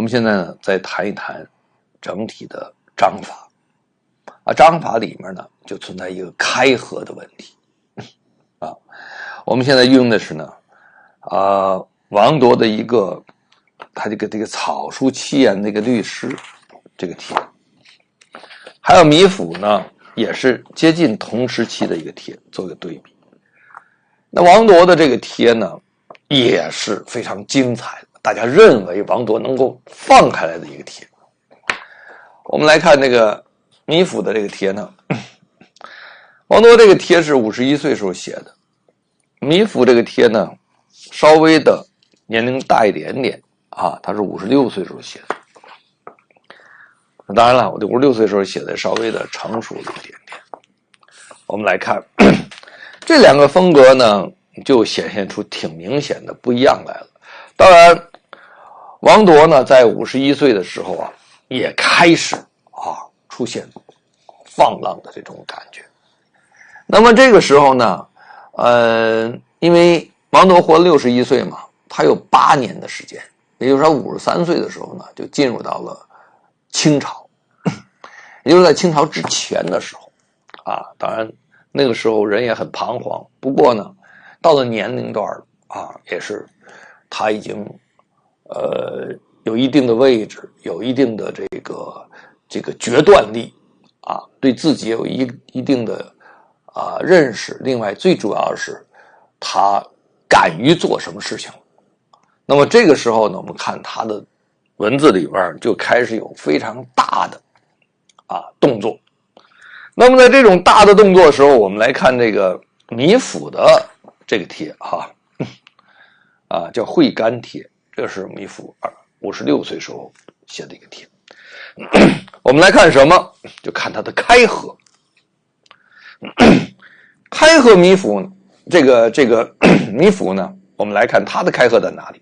我们现在呢，再谈一谈整体的章法章法里面呢，就存在一个开合的问题我们现在用的是呢王铎的一个他这个草书七言的一个律诗这个帖，还有米芾呢也是接近同时期的一个帖，做个对比。那王铎的这个帖呢也是非常精彩的，大家认为王铎能够放开来的一个帖。我们来看这个米芾的这个帖呢，王铎这个帖是51岁时候写的，米芾这个帖呢稍微的年龄大一点点他是56岁时候写的。当然了，我56岁时候写的稍微的成熟了一点点。我们来看这两个风格呢，就显现出挺明显的不一样来了。当然，王铎呢在51岁的时候也开始出现放浪的这种感觉。那么这个时候呢，因为王铎活了61岁嘛，他有8年的时间，也就是他53岁的时候呢，就进入到了清朝，也就是在清朝之前的时候当然那个时候人也很彷徨，不过呢，到了年龄段也是他已经有一定的位置，有一定的这个决断力对自己有一定的认识，另外最主要是他敢于做什么事情。那么这个时候呢，我们看他的文字里边就开始有非常大的动作。那么在这种大的动作的时候，我们来看这个米芾的这个帖叫会干帖，这是米芾56岁时候写的一个帖。我们来看什么？就看他的开合。开合米芾这个米芾呢，我们来看他的开合在哪里？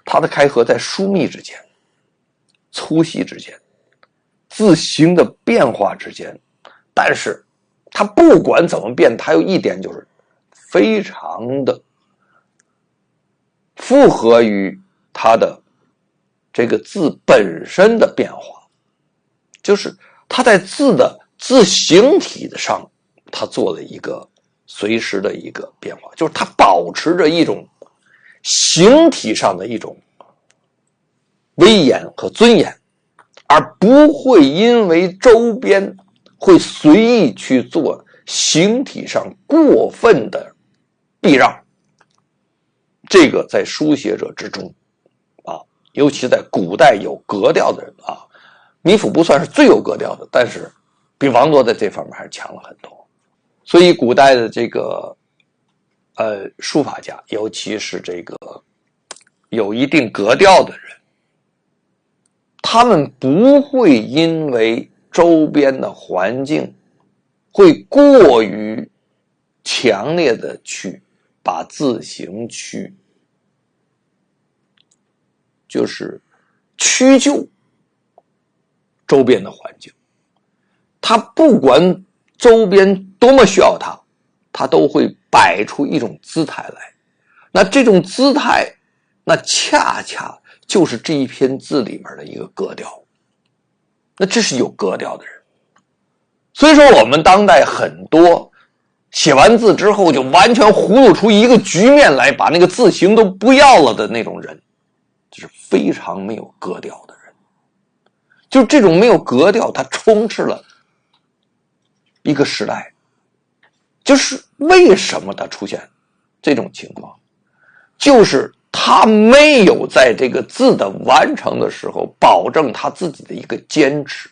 他的开合在疏密之间、粗细之间、字形的变化之间，但是他不管怎么变，他有一点就是非常的符合于他的这个字本身的变化，就是他在字的字形体的上，他做了一个随时的一个变化，就是他保持着一种形体上的一种威严和尊严，而不会因为周边会随意去做形体上过分的避让。这个在书写者之中尤其在古代有格调的人米芾不算是最有格调的，但是比王铎在这方面还是强了很多。所以古代的这个书法家，尤其是这个有一定格调的人，他们不会因为周边的环境会过于强烈的去把字形去就是屈就周边的环境，他不管周边多么需要他都会摆出一种姿态来。那这种姿态，那恰恰就是这一篇字里面的一个格调。那这是有格调的人。所以说我们当代很多写完字之后就完全葫芦出一个局面来，把那个字形都不要了的那种人，就是非常没有格调的人。就这种没有格调，它充斥了一个时代。就是为什么它出现这种情况，就是他没有在这个字的完成的时候保证他自己的一个坚持。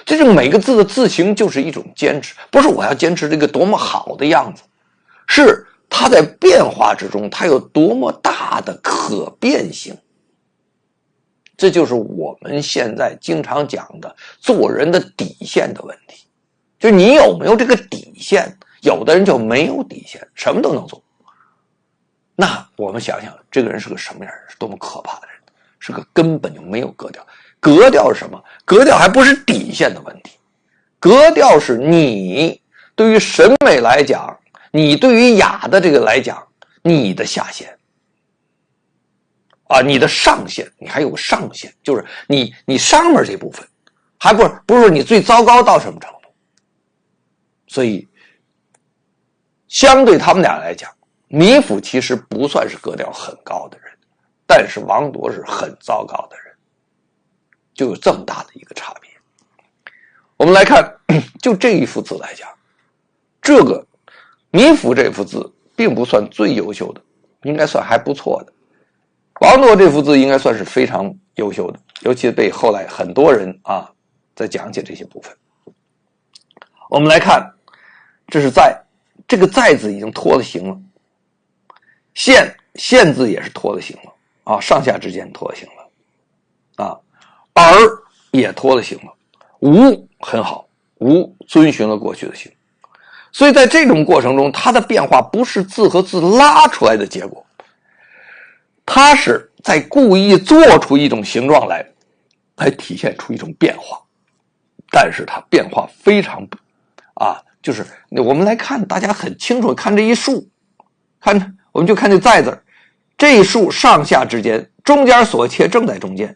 这种每个字的字形就是一种坚持，不是我要坚持这个多么好的样子，是它在变化之中它有多么大的可变性。这就是我们现在经常讲的做人的底线的问题，就你有没有这个底线。有的人就没有底线，什么都能做。那我们想想这个人是个什么样的人，是多么可怕的人，是个根本就没有格调。格调是什么？格调还不是底线的问题，格调是你对于审美来讲，你对于雅的这个来讲，你的下限。啊，你的上限，你还有个上限，就是你上面这部分，还不是你最糟糕到什么程度。所以，相对他们俩来讲，米府其实不算是格调很高的人，但是王铎是很糟糕的人，就有这么大的一个差别。我们来看，就这一幅字来讲，这个米府这幅字并不算最优秀的，应该算还不错的。王铎这幅字应该算是非常优秀的，尤其被后来很多人啊在讲解这些部分。我们来看，这是在，这个在字已经脱了形了，县字也是脱了形了啊，上下之间脱了形了啊，而也脱了形了，吴很好，吴遵循了过去的形，所以在这种过程中，它的变化不是字和字拉出来的结果，它是在故意做出一种形状来体现出一种变化，但是它变化非常就是我们来看，大家很清楚看这一竖，看我们就看这在字，这一竖上下之间，中间所切正在中间，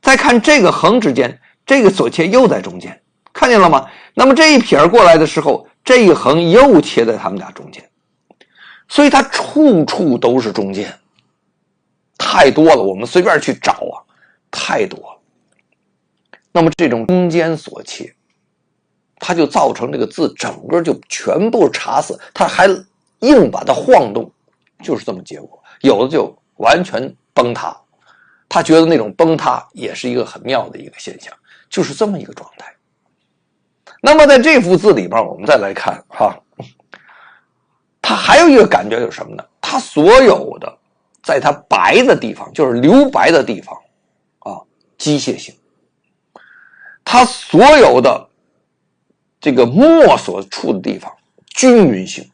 再看这个横之间，这个所切又在中间，看见了吗？那么这一撇过来的时候，这一横又切在他们俩中间，所以它处处都是中间，太多了，我们随便去找啊，太多了。那么这种中间所切，它就造成这个字整个就全部插死，它还硬把它晃动，就是这么结果。有的就完全崩塌，他觉得那种崩塌也是一个很妙的一个现象，就是这么一个状态。那么在这幅字里边，我们再来看它还有一个感觉就是什么呢？它所有的在它白的地方，就是留白的地方机械性，它所有的这个墨所处的地方均匀性，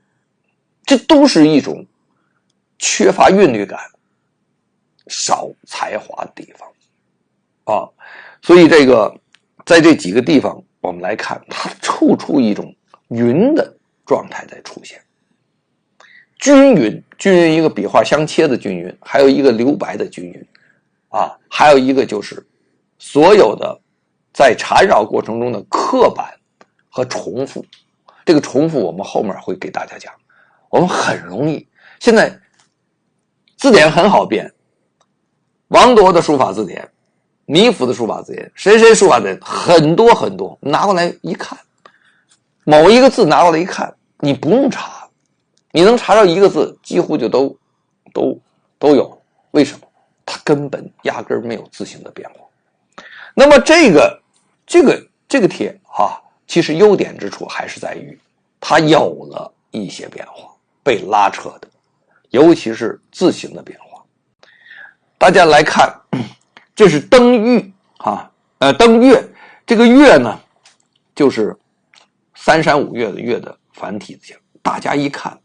这都是一种缺乏韵律感、少才华的地方所以这个在这几个地方我们来看，它处处一种匀的状态在出现。均匀一个笔画相切的均匀，还有一个留白的均匀还有一个就是所有的在缠绕过程中的刻板和重复。这个重复我们后面会给大家讲，我们很容易，现在字典很好编，王铎的书法字典，米府的书法字典，谁书法字典很多很多，拿过来一看，某一个字拿过来一看，你不用查，你能查到一个字几乎就都有。为什么？它根本压根没有字形的变化。那么这个帖其实优点之处还是在于它有了一些变化，被拉扯的，尤其是字形的变化。大家来看，这是登玉登月，这个月呢就是三山五岳的岳的繁体字。大家一看，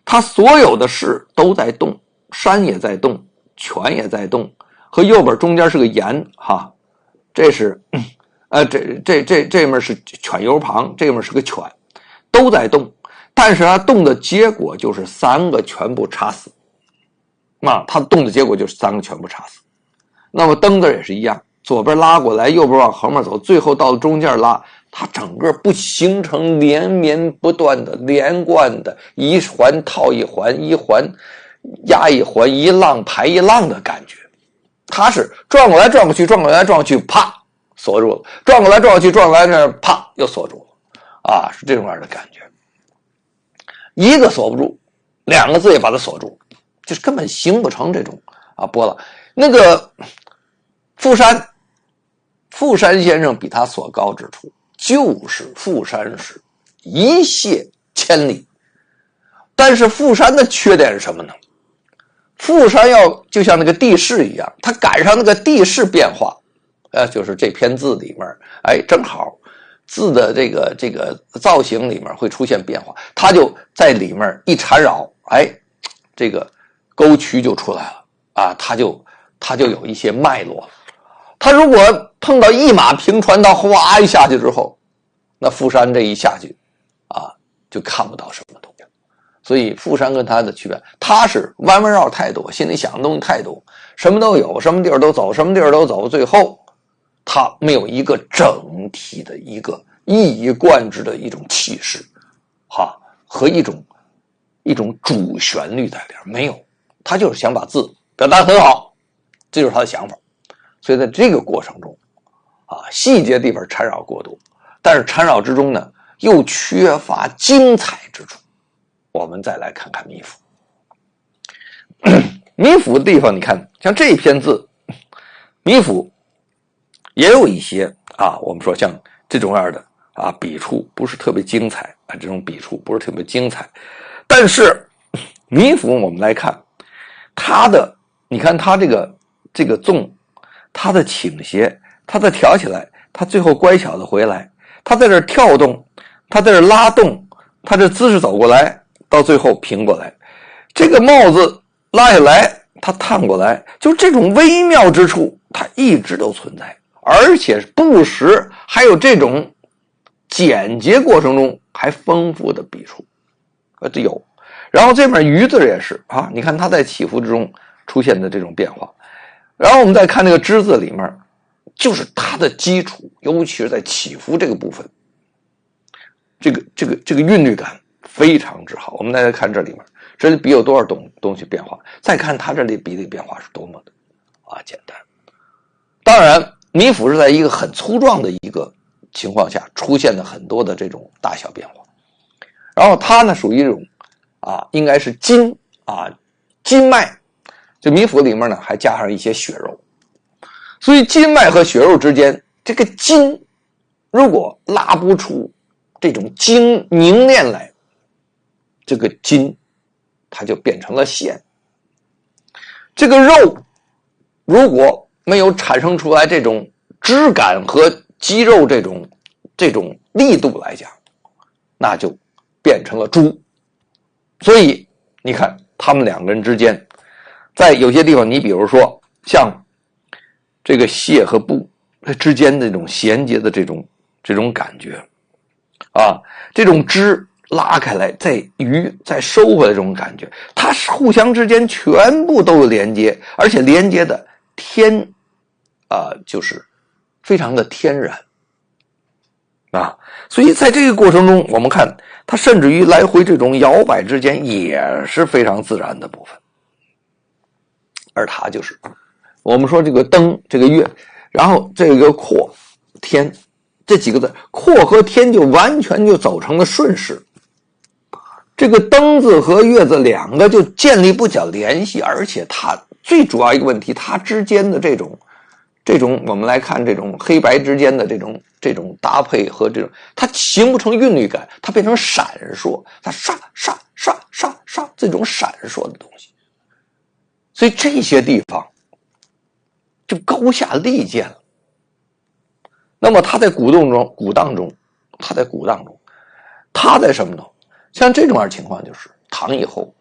它所有的事都在动，山也在动，泉也在动，和右边中间是个言这是这面是犬由旁，这面是个犬，都在动，但是它动的结果就是三个全部插死。它动的结果就是三个全部插死。那么登字也是一样，左边拉过来，右边往后面走，最后到了中间拉，它整个不形成连绵不断的连贯的一环套一环，一环压一环，一浪排一浪的感觉。它是转过来转过去，转过来转过去，啪锁住了，转过来转过去，转过来这啪又锁住了是这种样的感觉。一个锁不住，两个字也把它锁住，就是根本形不成这种波浪。那个傅山先生比他所高之处，就是傅山是一泻千里。但是傅山的缺点是什么呢？傅山就像那个地势一样，他赶上那个地势变化，就是这篇字里面，正好字的这个造型里面会出现变化，他就在里面一缠绕，这个沟渠就出来了他就有一些脉络。他如果碰到一马平川，到哗一下去之后，那傅山这一下去就看不到什么东西。所以富山跟他的区别，他是弯弯绕太多，心里想的东西太多，什么都有，什么地儿都走，什么地儿都走，最后他没有一个整体的一个一以贯之的一种气势和一种主旋律在里边，没有，他就是想把字表达很好，这就是他的想法。所以在这个过程中细节地方缠绕过多，但是缠绕之中呢又缺乏精彩之处。我们再来看看米芾。米芾的地方，你看像这一篇字，米芾也有一些我们说像这种样的笔触不是特别精彩这种笔触不是特别精彩，但是米芾我们来看他的，你看他这个纵，他的倾斜，他的挑起来，他最后乖巧的回来，他在这跳动，他在这拉动，他这姿势走过来，到最后平过来，这个帽子拉下来，他探过来，就这种微妙之处它一直都存在，而且不时还有这种简洁过程中还丰富的笔触这有。然后这边鱼字也是你看它在起伏之中出现的这种变化。然后我们再看这个之字里面，就是它的基础，尤其是在起伏这个部分，这个韵律感非常之好。我们再看这里面，这里笔有多少东西变化，再看它这里笔的变化是多么的简单。当然米芾是在一个很粗壮的一个情况下出现的很多的这种大小变化。然后它呢属于这种应该是筋脉，就米芾里面呢还加上一些血肉，所以筋脉和血肉之间，这个筋如果拉不出这种精凝练来，这个筋它就变成了线。这个肉如果没有产生出来这种质感和肌肉这种力度来讲，那就变成了猪。所以你看他们两个人之间，在有些地方，你比如说像这个蟹和布之间的这种衔接的这种感觉这种枝拉开来再收回来这种感觉，它互相之间全部都有连接，而且连接的就是非常的天然所以在这个过程中，我们看它甚至于来回这种摇摆之间也是非常自然的部分。而它就是我们说这个灯这个月，然后这个阔天这几个字，阔和天就完全就走成了顺势，这个灯字和月字两个就建立不了联系，而且它最主要一个问题，它之间的这种我们来看这种黑白之间的这种搭配和它形不成韵律感，它变成闪烁，它唰唰唰唰唰这种闪烁的东西。所以这些地方就高下立见了。那么它在鼓荡中，它在什么呢？像这种样情况就是唐以后，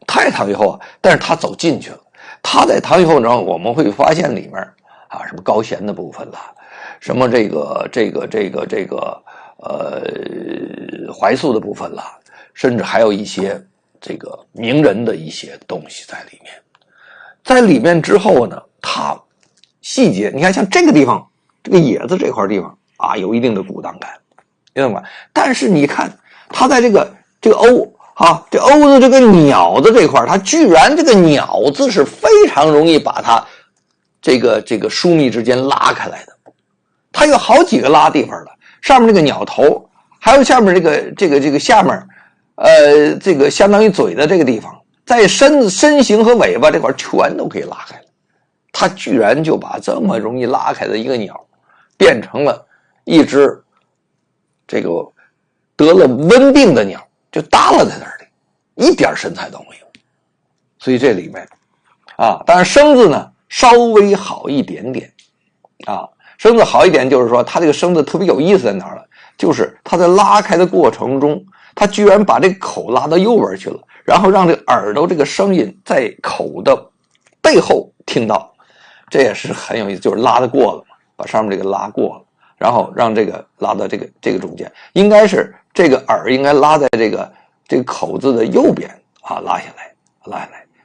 太唐以后但是它走进去了。它在唐以后呢，我们会发现里面什么高弦的部分啦，什么这个怀素的部分啦，甚至还有一些这个名人的一些东西在里面。在里面之后呢，它细节，你看像这个地方，这个野字这块地方有一定的鼓荡感，明白吗？但是你看它在这个欧这欧字这个鸟字这块，它居然这个鸟字是非常容易把它这个疏密之间拉开来的。它有好几个拉地方的，上面这个鸟头，还有下面这个下面这个相当于嘴的这个地方，在身形和尾巴这块全都可以拉开了。它居然就把这么容易拉开的一个鸟变成了一只这个得了瘟病的鸟，就耷拉在那里，一点神采都没有。所以这里面当然生字呢稍微好一点点生字好一点，就是说它这个生字特别有意思在哪儿了，就是它在拉开的过程中，它居然把这个口拉到右边去了，然后让这个耳朵这个声音在口的背后听到，这也是很有意思，就是拉得过了嘛，把上面这个拉过了，然后让这个拉到这个中间，应该是这个耳应该拉在这这个口字的右边啊拉下来。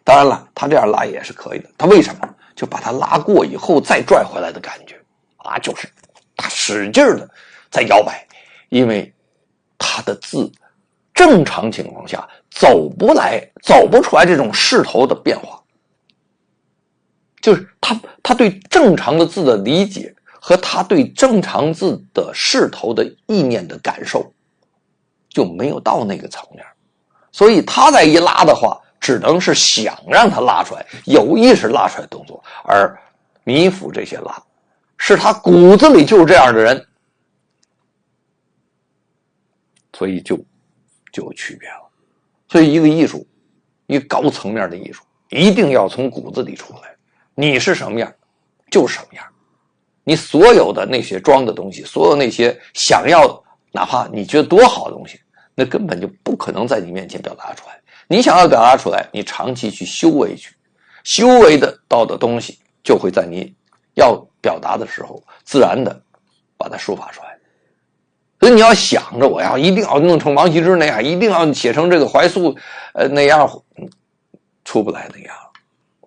当然了，他这样拉也是可以的。他为什么？就把它拉过以后再拽回来的感觉啊，就是他使劲的在摇摆，因为他的字正常情况下走不出来这种势头的变化，就是他对正常的字的理解和他对正常字的势头的意念的感受就没有到那个层面，所以他再一拉的话，只能是想让他拉出来，有意识拉出来的动作。而米芾这些拉，是他骨子里就是这样的人，所以就有区别了。所以一个艺术，一个高层面的艺术，一定要从骨子里出来。你是什么样，就是什么样。你所有的那些装的东西，所有那些想要，哪怕你觉得多好的东西，那根本就不可能在你面前表达出来。你想要表达出来，你长期去修为修为的到的东西，就会在你要表达的时候，自然的把它抒发出来。所以你要想着我一定要弄成王羲之那样，一定要写成这个怀素那样，出不来那样，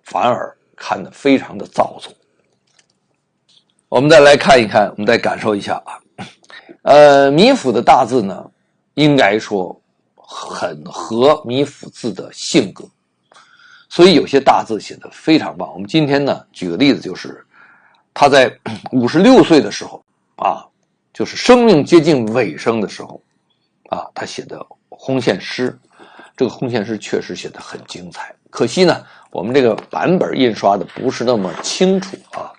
反而看得非常的造作。我们再来看一看，我们再感受一下啊。米芾的大字呢，应该说很合米芾字的性格，所以有些大字写得非常棒。我们今天呢，举个例子，就是他在56岁的时候啊，就是生命接近尾声的时候啊，他写的红线诗，这个红线诗确实写得很精彩。可惜呢，我们这个版本印刷的不是那么清楚啊。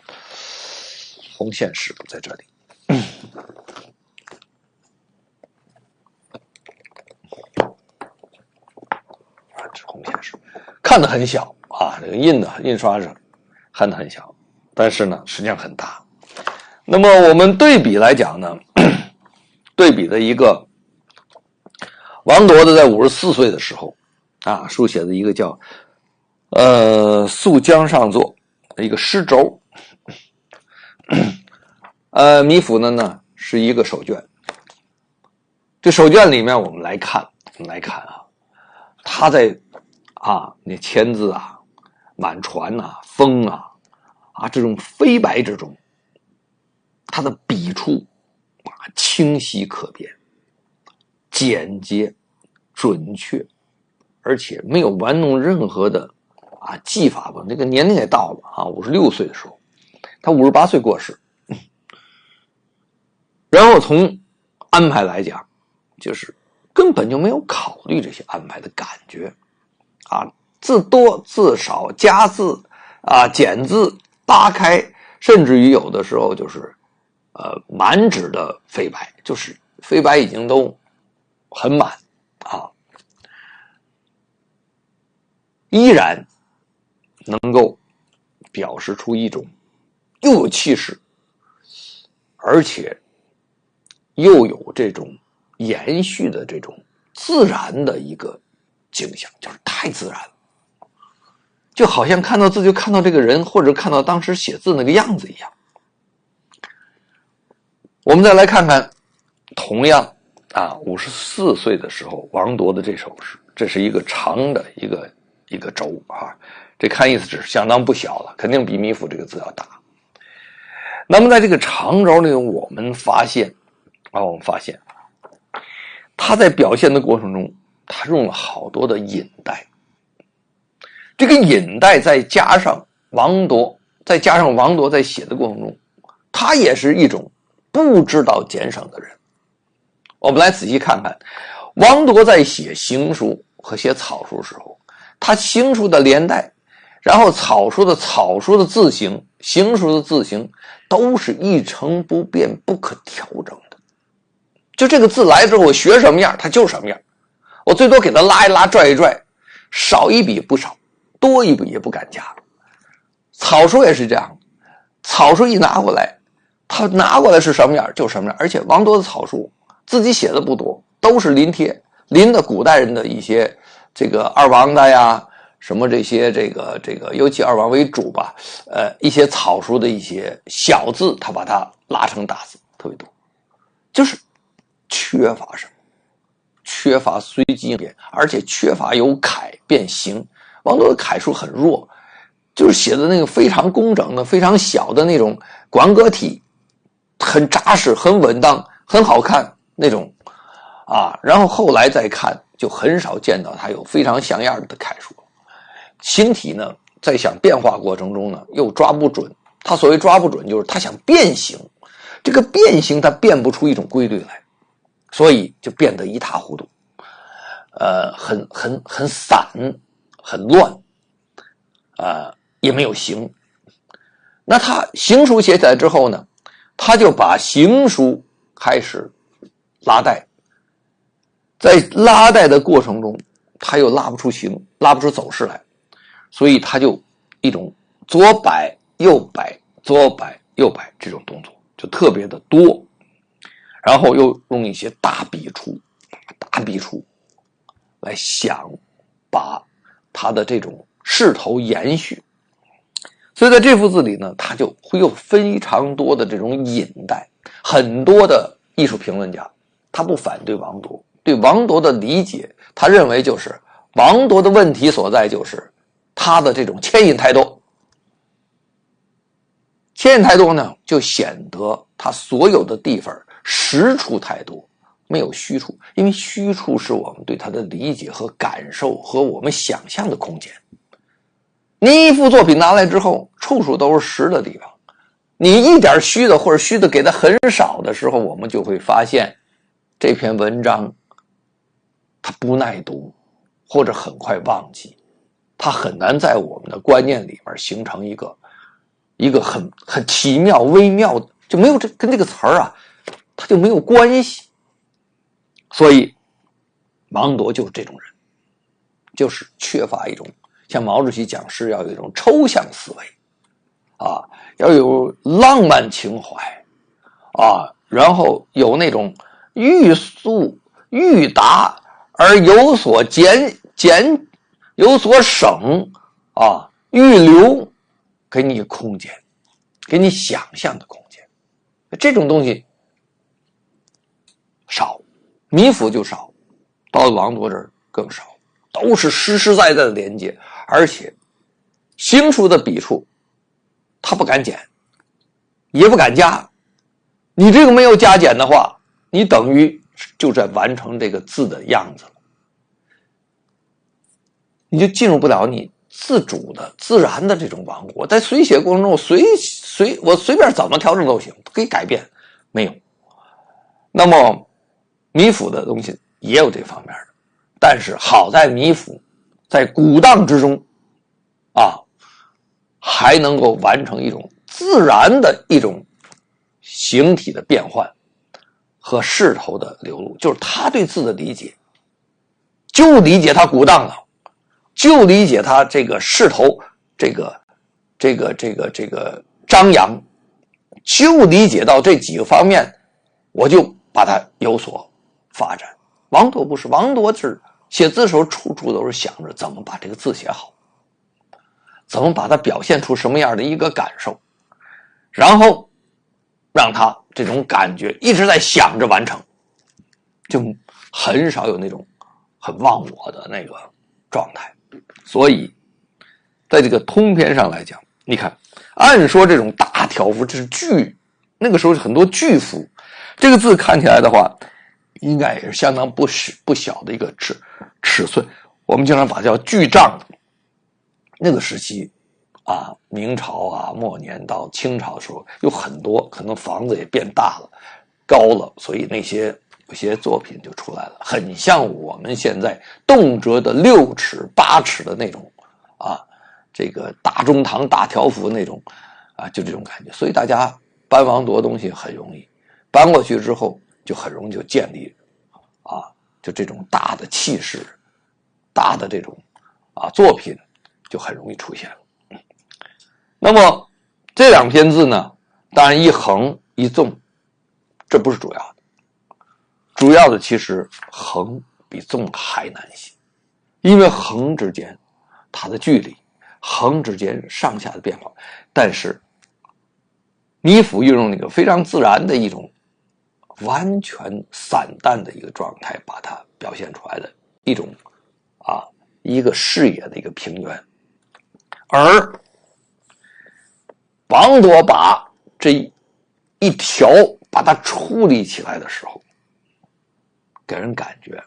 红线诗在这里。这红线诗看得很小啊，这个印刷上看得很小，但是呢，实际上很大。那么我们对比来讲呢，对比的一个王铎的在54岁的时候啊，书写的一个叫溯江上作的一个诗轴。米芾呢是一个手卷，这手卷里面我们来看啊，他在那签字啊、满船啊、风啊这种飞白之中，他的笔触清晰可辨、简洁、准确，而且没有玩弄任何的技法吧。那个年龄也到了56岁的时候，他58岁过世。然后从安排来讲，就是根本就没有考虑这些安排的感觉字多字少，加字减字，扒开，甚至于有的时候就是满纸的飞白，就是飞白已经都很满依然能够表示出一种又有气势，而且又有这种延续的这种自然的一个景象，就是太自然了，就好像看到字就看到这个人，或者看到当时写字那个样子一样。我们再来看看同样54岁的时候王铎的这首诗，这是一个长的一个轴这看意思是相当不小了，肯定比米芾这个字要大。那么在这个长轴里，我们发现他在表现的过程中，他用了好多的引带。这个引带再加上王铎在写的过程中，他也是一种不知道减省的人。我们来仔细看看，王铎在写行书和写草书时候，他行书的连带，然后草书的字形，行书的字形，都是一成不变、不可调整的。就这个字来之后，我学什么样，它就是什么样。我最多给它拉一拉、拽一拽，少一笔不少，多一笔也不敢加。草书也是这样，草书一拿过来，他拿过来是什么样就什么样。而且王铎的草书自己写的不多，都是临帖，临的古代人的一些这个二王的呀，什么这些这个尤其二王为主吧，一些草书的一些小字，他把它拉成大字特别多，就是缺乏什么？缺乏随机应变，而且缺乏有楷变形。王铎的楷书很弱，就是写的那个非常工整的、非常小的那种管格体，很扎实、很稳当、很好看那种啊。然后后来再看，就很少见到他有非常像样的楷书。形体呢，在想变化过程中呢，又抓不准。他所谓抓不准，就是他想变形，这个变形他变不出一种规律来，所以就变得一塌糊涂，很散，很乱，也没有形。那他行书写起来之后呢，他就把行书开始拉带，在拉带的过程中，他又拉不出形，拉不出走势来，所以他就一种左摆右摆左摆右摆这种动作就特别的多，然后又用一些大笔触来想把他的这种势头延续。所以在这幅字里呢，他就会有非常多的这种引带。很多的艺术评论家他不反对王铎，对王铎的理解，他认为就是王铎的问题所在就是他的这种牵引太多，牵引太多呢，就显得他所有的地方实处太多，没有虚处。因为虚处是我们对他的理解和感受和我们想象的空间。你一幅作品拿来之后，处处都是实的地方，你一点虚的或者虚的给的很少的时候，我们就会发现这篇文章它不耐读，或者很快忘记，它很难在我们的观念里面形成一个很奇妙微妙的，就没有跟这个词儿啊，它就没有关系。所以王铎就是这种人，就是缺乏一种像毛主席讲诗要有一种抽象思维啊，要有浪漫情怀啊，然后有那种欲速欲达而有所有所省啊，预留给你空间，给你想象的空间。这种东西少，米芾就少，到了王铎这儿更少，都是实实在在的连接，而且行书的笔触他不敢减，也不敢加。你这个没有加减的话，你等于就在完成这个字的样子了，你就进入不了你自主的自然的这种王国。在随写过程中，我随便怎么调整都行，可以改变，没有。那么米芾的东西也有这方面的，但是好在米芾在鼓荡之中啊，还能够完成一种自然的一种形体的变换和势头的流露，就是他对字的理解，就理解他鼓荡了，就理解他这个势头，这个张扬，就理解到这几个方面，我就把它有所发展。王铎不是，王铎是写字的时候处处都是想着怎么把这个字写好，怎么把它表现出什么样的一个感受，然后让他这种感觉一直在想着完成，就很少有那种很忘我的那个状态。所以在这个通篇上来讲，你看按说这种大条幅，这是巨，那个时候是很多巨幅，这个字看起来的话应该也是相当不小的一个尺寸，我们经常把它叫巨丈。那个时期啊，明朝啊末年到清朝的时候，有很多可能房子也变大了高了，所以那些有些作品就出来了，很像我们现在动辄的6尺8尺的那种啊，这个大中堂大条幅那种啊，就这种感觉。所以大家搬王铎的东西很容易，搬过去之后就很容易就建立啊，就这种大的气势，大的这种啊作品就很容易出现了。那么这两篇字呢，当然一横一纵，这不是主要的，主要的其实横比纵还难写，因为横之间它的距离，横之间上下的变化，但是米芾运用那个非常自然的一种完全散淡的一个状态，把它表现出来的一个视野的一个平原。而王铎把这一条把它处理起来的时候，给人感觉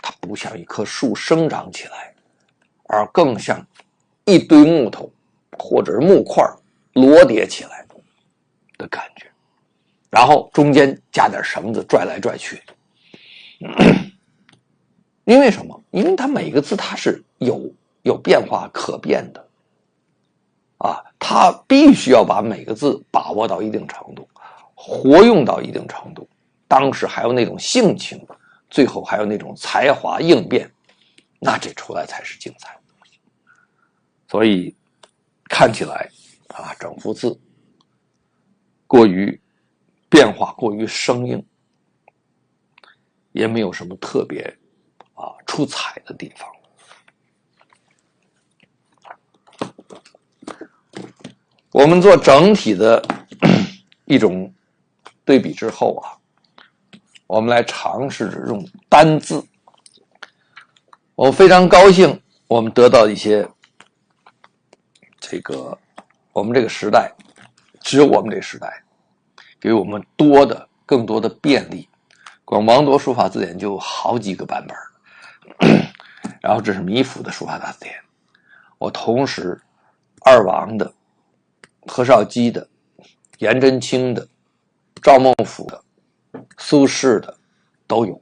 它不像一棵树生长起来，而更像一堆木头或者是木块摞叠起来的感觉，然后中间加点绳子拽来拽去。因为什么？因为它每个字它是有变化可变的它必须要把每个字把握到一定程度，活用到一定程度，当时还有那种性情，最后还有那种才华应变，那这出来才是精彩的东西。所以看起来整幅字过于变化，过于生硬，也没有什么特别出彩的地方。我们做整体的一种对比之后我们来尝试着用单字。我非常高兴，我们得到一些我们这个时代，只有我们这个时代给我们更多的便利。光王铎书法字典就有好几个版本，然后这是米芾的书法大字典，我同时二王的、何绍基的、颜真卿的、赵孟頫的、苏轼的都有。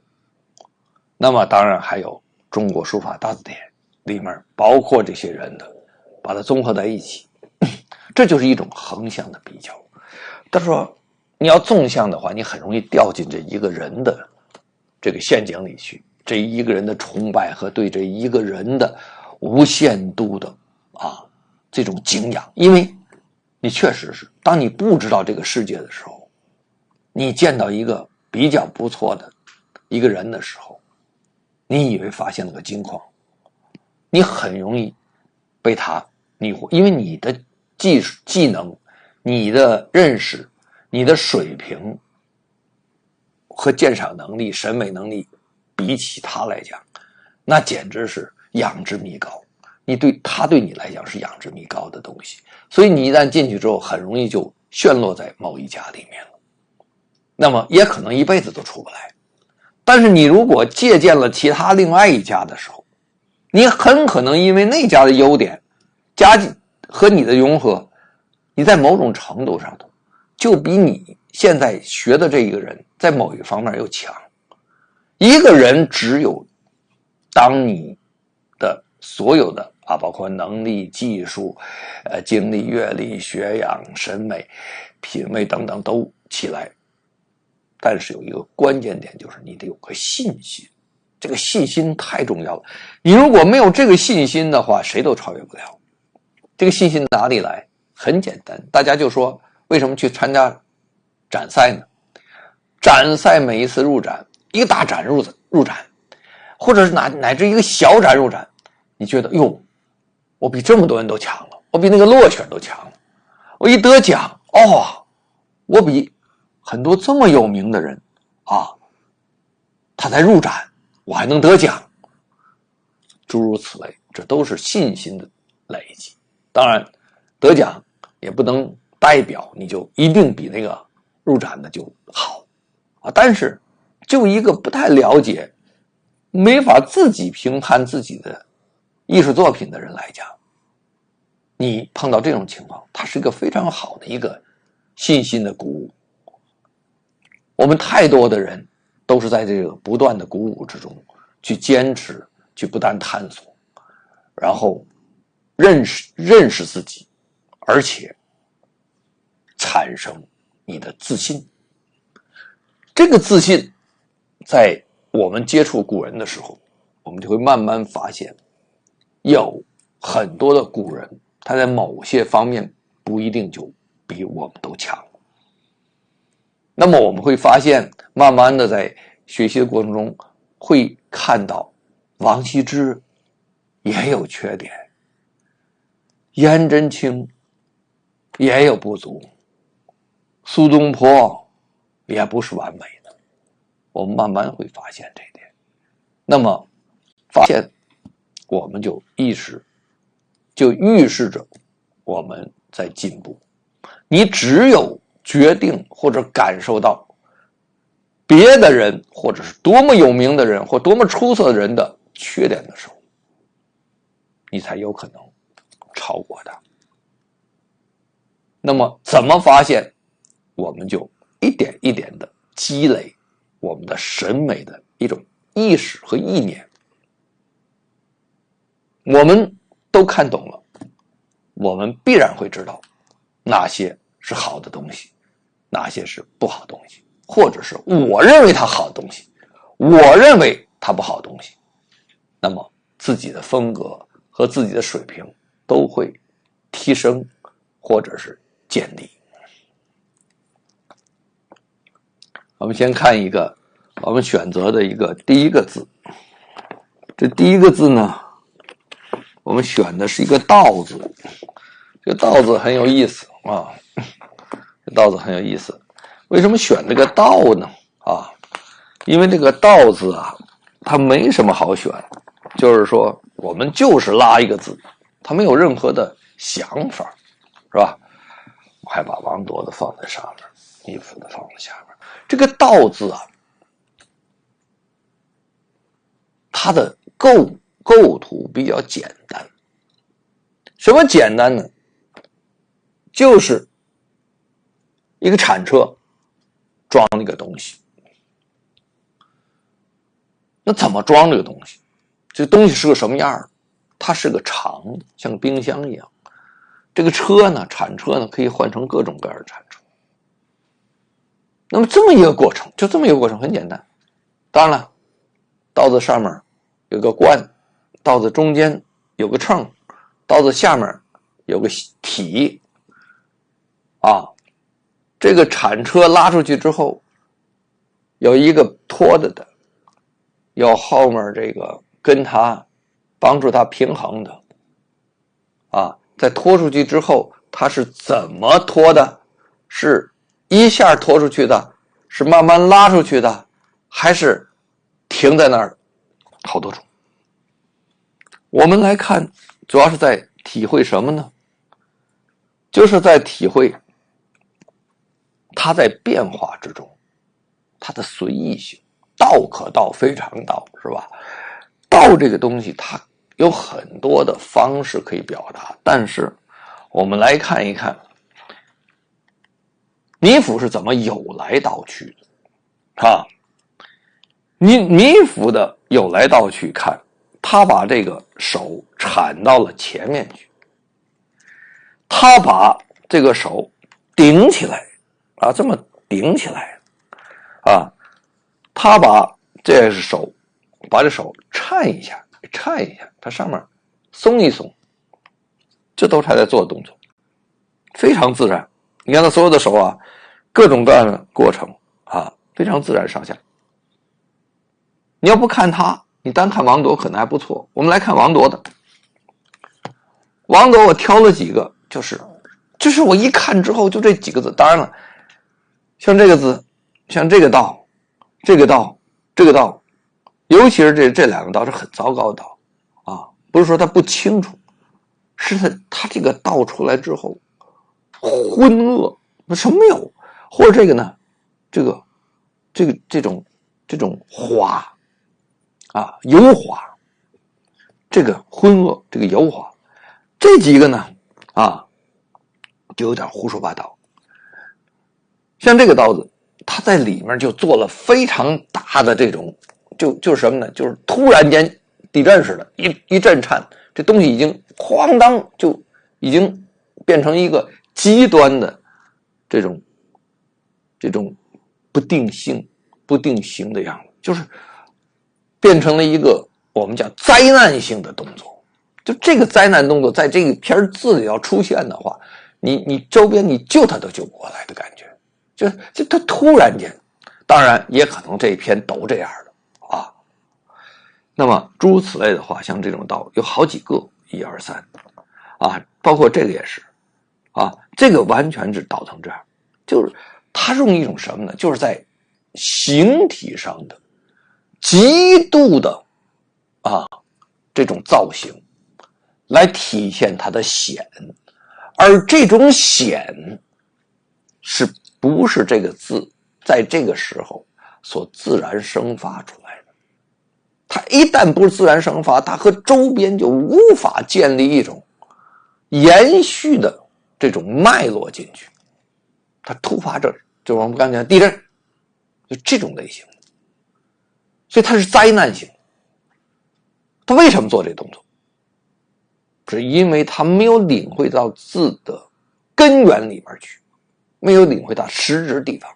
那么当然还有中国书法大字典，里面包括这些人的，把它综合在一起，这就是一种横向的比较。他说你要纵向的话，你很容易掉进这一个人的这个陷阱里去，这一个人的崇拜和对这一个人的无限度的这种敬仰。因为你确实是当你不知道这个世界的时候，你见到一个比较不错的一个人的时候，你以为发现了个金矿，你很容易被他迷惑，因为你的技能、你的认识、你的水平和鉴赏能力、审美能力比起他来讲，那简直是仰之弥高。他对你来讲是仰之弥高的东西，所以你一旦进去之后，很容易就陷落在某一家里面了，那么也可能一辈子都出不来。但是你如果借鉴了其他另外一家的时候，你很可能因为那家的优点加进和你的融合，你在某种程度上头就比你现在学的这一个人在某一个方面又强。一个人只有当你的所有的包括能力、技术、经历、阅历、学养、审美、品味等等都起来，但是有一个关键点，就是你得有个信心。这个信心太重要了，你如果没有这个信心的话，谁都超越不了。这个信心哪里来？很简单，大家就说为什么去参加展赛呢？展赛每一次入展，一个大展入展，或者是乃至一个小展入展，你觉得哟，我比这么多人都强了，我比那个落选都强了，我一得奖我比很多这么有名的人他才入展，我还能得奖，诸如此类，这都是信心的累积。当然得奖也不能代表你就一定比那个入展的就好但是就一个不太了解、没法自己评判自己的艺术作品的人来讲，你碰到这种情况，它是一个非常好的一个信心的鼓舞。我们太多的人都是在这个不断的鼓舞之中去坚持，去不断探索，然后认识自己，而且产生你的自信。这个自信在我们接触古人的时候，我们就会慢慢发现，有很多的古人他在某些方面不一定就比我们都强。那么我们会发现，慢慢的在学习的过程中会看到王羲之也有缺点，颜真卿也有不足，苏东坡也不是完美的。我们慢慢会发现这一点。那么发现，我们就预示着我们在进步。你只有决定或者感受到别的人或者是多么有名的人或多么出色的人的缺点的时候，你才有可能超过他。那么怎么发现？我们就一点一点的积累我们的审美的一种意识和意念。我们都看懂了，我们必然会知道哪些是好的东西，哪些是不好的东西，或者是我认为它好的东西，我认为它不好的东西。那么自己的风格和自己的水平都会提升或者是建立。我们先看一个我们选择的一个第一个字。这第一个字呢，我们选的是一个道字。这个道字很有意思啊，这道字很有意思。为什么选这个道呢？啊，因为这个道字啊，它没什么好选，就是说我们就是拉一个字，它没有任何的想法，是吧？我还把王铎的放在上面，倪府的放在下面。这个道字啊，它的构图比较简单。什么简单呢？就是一个铲车装那个东西。那怎么装这个东西？这东西是个什么样？它是个长，像冰箱一样。这个车呢，铲车呢，可以换成各种各样的铲车。那么这么一个过程，就这么一个过程很简单。当然了，刀子上面有个冠，刀子中间有个秤，刀子下面有个体啊。这个铲车拉出去之后，有一个拖着的，有后面这个跟它帮助它平衡的啊。在拖出去之后，它是怎么拖的？是一下拖出去的，是慢慢拉出去的，还是停在那儿？好多种。我们来看，主要是在体会什么呢？就是在体会它在变化之中，它的随意性。道可道，非常道，是吧？道这个东西，它有很多的方式可以表达，但是我们来看一看倪府是怎么有来道去的啊？倪府的有来道去看，他把这个手铲到了前面去，他把这个手顶起来啊，这么顶起来啊，他把这是手，把这手颤一下，它上面松一松，这都是他在做的动作，非常自然。你看他所有的手啊，各种各样的过程啊，非常自然上下。你要不看他，你单看王铎可能还不错。我们来看王铎的。王铎我挑了几个，就是我一看之后就这几个字。当然了，像这个字，像这个道，这个道，这个道，尤其是这两个道是很糟糕的道啊，不是说他不清楚，是他这个道出来之后浑噩，什么没有，或者这个呢，这种滑啊，油滑，这个浑噩，这个油滑，这几个呢啊，就有点胡说八道。像这个刀子，它在里面就做了非常大的这种，就是什么呢？就是突然间地震似的，一震颤，这东西已经哐当就已经变成一个极端的这种不定型的样子，就是变成了一个我们讲灾难性的动作。就这个灾难动作在这个篇字里要出现的话，你周边你救他都救不过来的感觉。就他突然间，当然也可能这一篇都这样的啊。那么诸如此类的话，像这种道有好几个，1、2、3啊，包括这个也是啊，这个完全是导成这样，就是他用一种什么呢？就是在形体上的极度的这种造型来体现它的显，而这种显是不是这个字在这个时候所自然生发出来的？它一旦不是自然生发，它和周边就无法建立一种延续的这种脉络进去。它突发症，就是我们刚才讲地震，就这种类型，所以它是灾难性。他为什么做这动作？是因为他没有领会到字的根源里面去，没有领会到实质地方，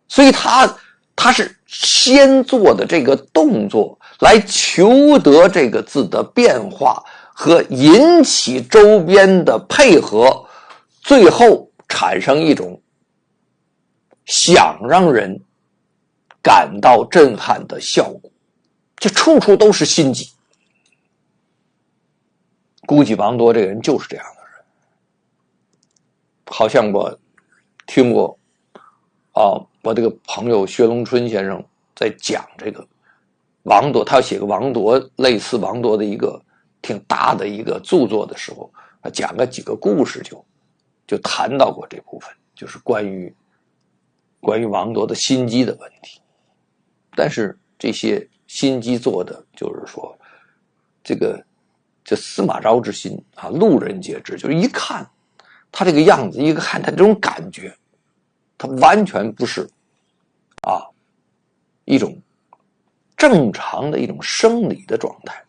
所以他是先做的这个动作来求得这个字的变化和引起周边的配合，最后产生一种想让人感到震撼的效果。这处处都是心机。估计王铎这个人就是这样的人。好像我听过我这个朋友薛龙春先生在讲这个王铎，他写个王铎类似王铎的一个挺大的一个著作的时候，讲个几个故事就谈到过这部分，就是关于王铎的心机的问题。但是这些心机做的就是说这司马昭之心路人皆知，就是一看他这个样子，一看他这种感觉，他完全不是一种正常的一种生理的状态。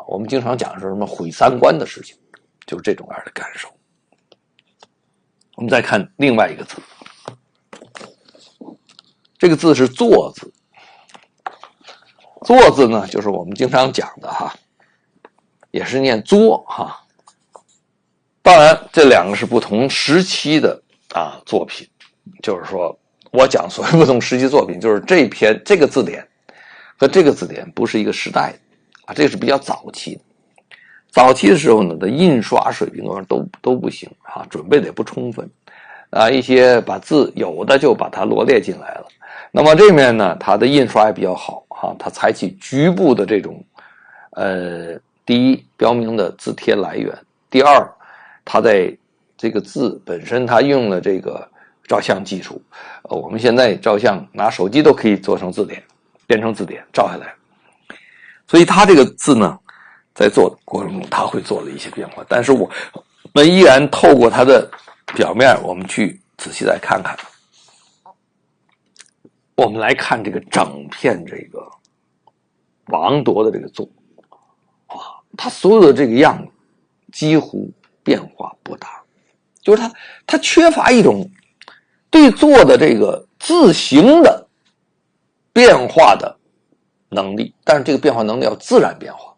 我们经常讲说什么毁三观的事情，就是这种样的感受。我们再看另外一个字，这个字是作字。作字呢，就是我们经常讲的也是念作当然这两个是不同时期的作品，就是说我讲所谓不同时期作品，就是这个字典和这个字典不是一个时代的这是比较早期的。早期的时候呢的印刷水平都不行准备的也不充分一些把字有的就把它罗列进来了。那么这面呢，它的印刷也比较好它采取局部的这种第一标明的字帖来源，第二它在这个字本身它用了这个照相技术，我们现在照相拿手机都可以做成字典，变成字典照下来。所以它这个字呢在做的过程中它会做了一些变化，但是我们依然透过它的表面我们去仔细再看看。我们来看这个整片这个王铎的这个作他所有的这个样子几乎变化不大，就是他缺乏一种对作的这个字形的变化的能力，但是这个变化能力要自然变化，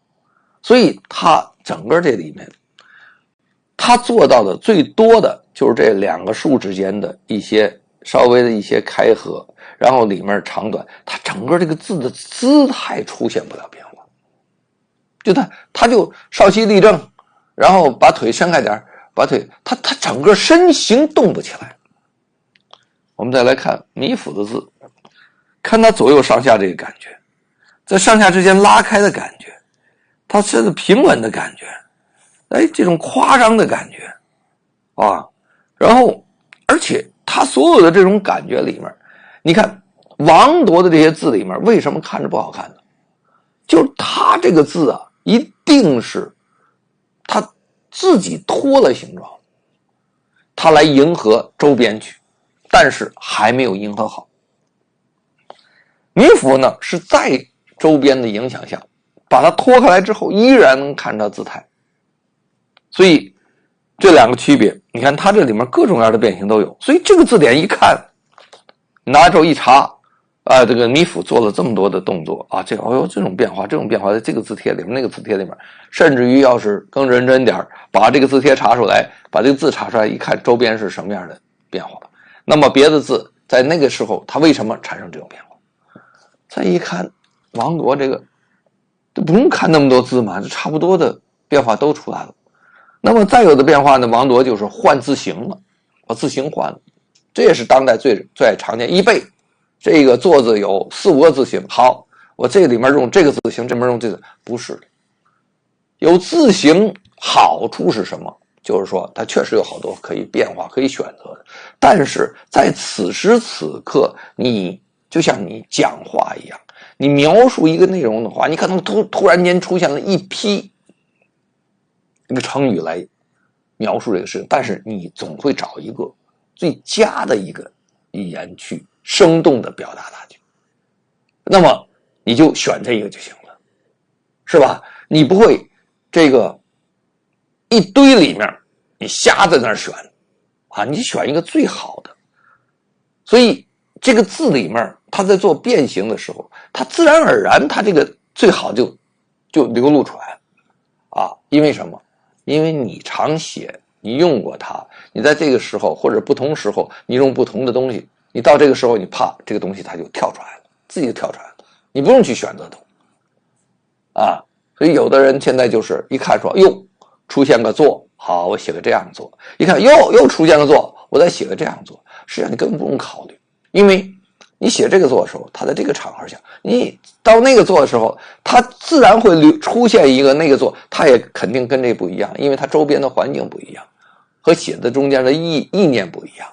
所以他整个这里面他做到的最多的就是这两个竖之间的一些稍微的一些开合，然后里面长短，它整个这个字的姿态出现不了变化。就他就稍息立正，然后把腿伸开点，把腿他整个身形动不起来。我们再来看米府的字，看他左右上下这个感觉，在上下之间拉开的感觉，他身子平稳的感觉，这种夸张的感觉然后而且他所有的这种感觉里面，你看王铎的这些字里面为什么看着不好看呢？就是他这个字一定是他自己脱了形状，他来迎合周边去，但是还没有迎合好。米府呢是在周边的影响下把它脱开来之后依然能看到字态，所以这两个区别，你看它这里面各种各样的变形都有，所以这个字典一看拿着一查这个米府做了这么多的动作这种变化在这个字帖里面那个字帖里面，甚至于要是更认真点把这个字帖查出来，把这个字查出来一看周边是什么样的变化，那么别的字在那个时候它为什么产生这种变化，再一看王铎这个不用看那么多字嘛，这差不多的变化都出来了。那么再有的变化呢，王铎就是换字形了，把字形换了，这也是当代最常见。一背这个座子有4、5个字形，好，我这里面用这个字形，这边用这个，不是的。有字形好处是什么？就是说它确实有好多可以变化可以选择的，但是在此时此刻，你就像你讲话一样，你描述一个内容的话，你可能突然间出现了一批一个成语来描述这个事情，但是你总会找一个最佳的一个语言去生动的表达它去，那么你就选这个就行了，是吧？你不会这个一堆里面你瞎在那儿选啊，你选一个最好的。所以这个字里面它在做变形的时候，它自然而然它这个最好就流露出来了啊。因为什么？因为你常写，你用过它，你在这个时候或者不同时候你用不同的东西，你到这个时候你啪这个东西它就跳出来了，自己就跳出来了，你不用去选择它啊。所以有的人现在就是一看说哟出现个做，好我写个这样做，一看又出现个做，我再写个这样做，实际上你根本不用考虑，因为你写这个做的时候它在这个场合下，你到那个做的时候它自然会出现一个那个做，它也肯定跟这不一样，因为它周边的环境不一样，和写的中间的意念不一样。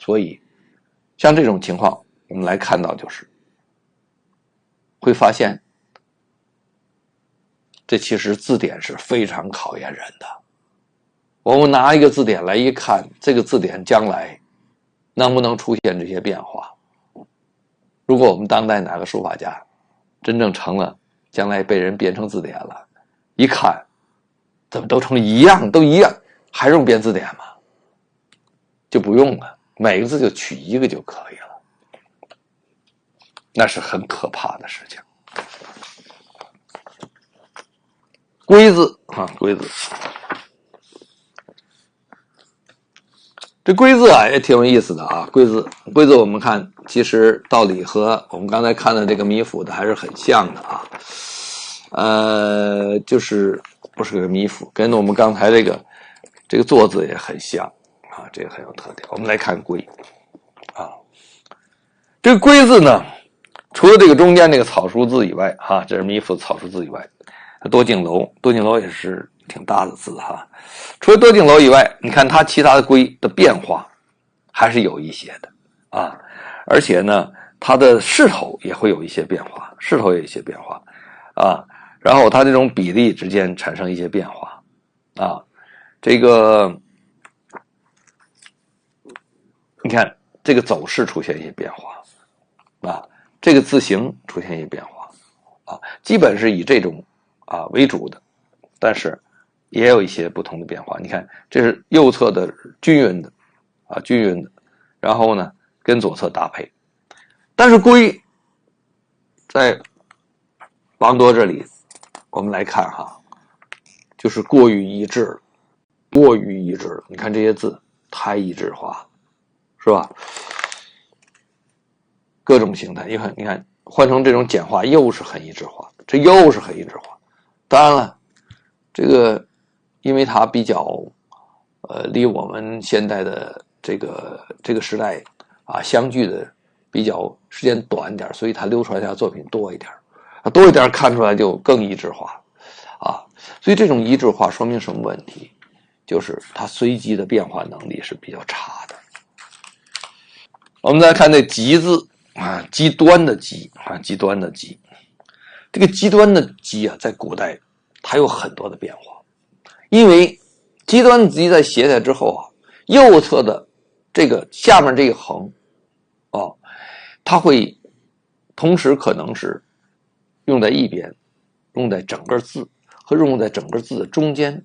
所以像这种情况我们来看到，就是会发现这其实字典是非常考验人的。我们拿一个字典来一看，这个字典将来能不能出现这些变化。如果我们当代哪个书法家真正成了，将来被人编成字典了，一看怎么都成一样，都一样，还用编字典吗？就不用了，每个字就取一个就可以了。那是很可怕的事情。龟字啊，龟字，这龟字啊也挺有意思的啊。龟字我们看其实道理和我们刚才看的这个米府的还是很像的啊。就是不是个米府，跟我们刚才这个坐字也很像啊，这个很有特点。我们来看龟啊，这个龟字呢，除了这个中间这个草书字以外哈，这是米府草书字以外，多景楼也是挺大的字哈。除了多景楼以外，你看它其他的龟的变化还是有一些的啊，而且呢，它的势头也会有一些变化，啊，然后它这种比例之间产生一些变化啊，这个你看这个走势出现一些变化啊，这个字形出现一些变化啊，基本是以这种啊为主的，但是也有一些不同的变化。你看这是右侧的均匀的，然后呢跟左侧搭配，但是龟在王铎这里我们来看哈，就是过于一致了。你看这些字太一致化，是吧？各种形态，你看换成这种简化又是很一致化，这又是很一致化。当然了，这个因为它比较离我们现在的这个时代啊相距的比较时间短一点，所以它流传下作品多一点，看出来就更一致化啊。所以这种一致化说明什么问题？就是它随机的变化能力是比较差的。我们再看这极字啊，极端的极，这个极端的极啊，在古代它有很多的变化，因为极端的极在写下之后啊，右侧的这个下面这一横啊，它会同时可能是用在一边，用在整个字和用在整个字的中间，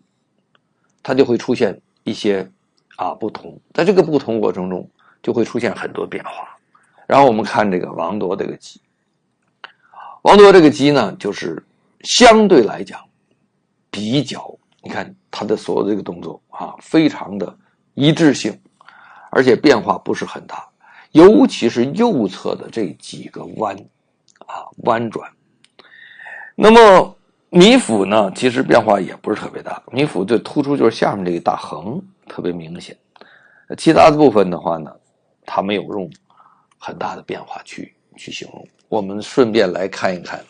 它就会出现一些不同，在这个不同过程中就会出现很多变化。然后我们看这个王铎这个极，呢，就是相对来讲比较，你看他的所有这个动作啊，非常的一致性，而且变化不是很大，尤其是右侧的这几个弯转。那么米府呢，其实变化也不是特别大，米府最突出就是下面这个大横特别明显，其他的部分的话呢，他没有用很大的变化去形容。我们顺便来看一看